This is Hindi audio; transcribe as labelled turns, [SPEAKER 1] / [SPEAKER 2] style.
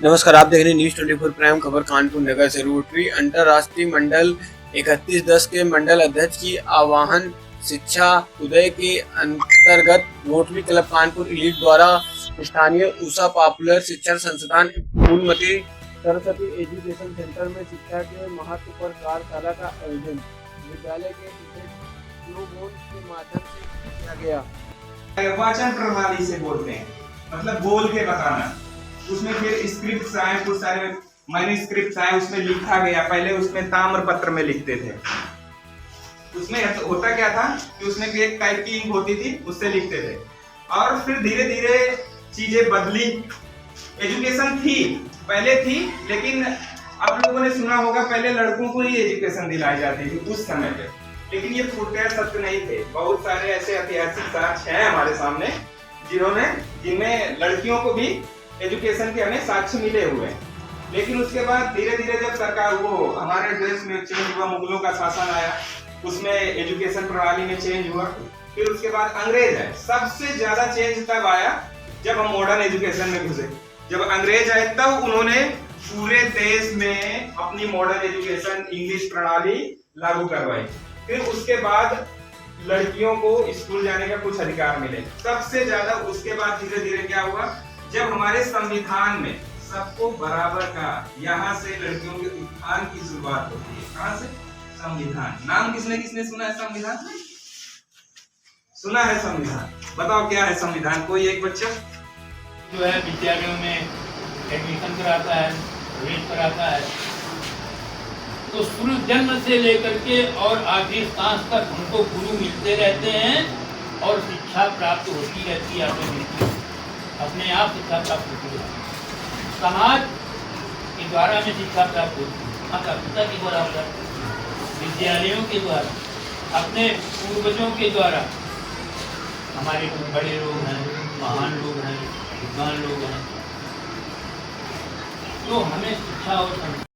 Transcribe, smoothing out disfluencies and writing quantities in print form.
[SPEAKER 1] नमस्कार, आप देख रहे हैं न्यूज 24 प्राइम खबर कानपुर नगर से। रोटरी अंतरराष्ट्रीय मंडल 3110 के मंडल अध्यक्ष की आह्वान शिक्षा उदय के अंतर्गत रोटरी क्लब कानपुर इलीट द्वारा स्थानीय ऊषा पॉपुलर शिक्षण संस्थान फूलमती सरस्वती एजुकेशन सेंटर में शिक्षा के महत्व पर कार्यशाला का आयोजन विद्यालय के के माध्यम से किया गया।
[SPEAKER 2] वाचन प्रणाली से बोलते हैं, मतलब बोल के बताना। उसमें फिर स्क्रिप्ट्स आए, कुछ सारे मैन्युस्क्रिप्ट्स आए, उसमें लिखा गया। पहले उसमें ताम्र पत्र में लिखते थे। उसमें होता क्या था कि उसमें एक टाइप की इंक होती थी, उससे लिखते थे। और फिर धीरे धीरे चीजें बदली। एजुकेशन थी, पहले थी, लेकिन आप लोगों ने सुना होगा पहले लड़कों को ही एजुकेशन दिलाई जाती थी उस समय पे। लेकिन ये फुटकर सत्य नहीं थे। बहुत सारे ऐसे ऐतिहासिक साक्ष्य हैं हमारे सामने जिनमें लड़कियों को भी एजुकेशन के हमें साक्ष्य मिले हुए हैं। लेकिन उसके बाद धीरे धीरे जब सरकार वो हमारे देश में चेंज हुआ, मुगलों का शासन आया, उसमें एजुकेशन प्रणाली में चेंज हुआ। फिर उसके बाद अंग्रेज आए। सबसे ज्यादा चेंज तब आया जब हम मॉडर्न एजुकेशन में घुसे। जब अंग्रेज आए तब उन्होंने पूरे देश में अपनी मॉडर्न एजुकेशन इंग्लिश प्रणाली लागू करवाई। फिर उसके बाद लड़कियों को स्कूल जाने का कुछ अधिकार मिले सबसे ज्यादा। उसके बाद धीरे धीरे क्या हुआ, जब हमारे संविधान में सबको बराबर का, यहाँ से लड़कियों के उत्थान की शुरुआत होती है। कहाँ से? संविधान। नाम किसने किसने सुना है संविधान? सुना है संविधान? बताओ क्या है संविधान? कोई एक बच्चा
[SPEAKER 3] जो है विद्यालयों में एडमिशन कराता है, प्रवेश कराता है, तो शुरू जन्म से लेकर के और आखिरी सांस तक उनको गुरु मिलते रहते हैं और शिक्षा प्राप्त होती रहती है। अपने आप शिक्षा प्राप्त होती है। समाज के द्वारा हमें शिक्षा प्राप्त होती है, माता पिता के द्वारा, विद्यालयों के द्वारा, अपने पूर्वजों के द्वारा। हमारे बड़े लोग हैं, महान लोग हैं, विद्वान लोग हैं, तो हमें शिक्षा और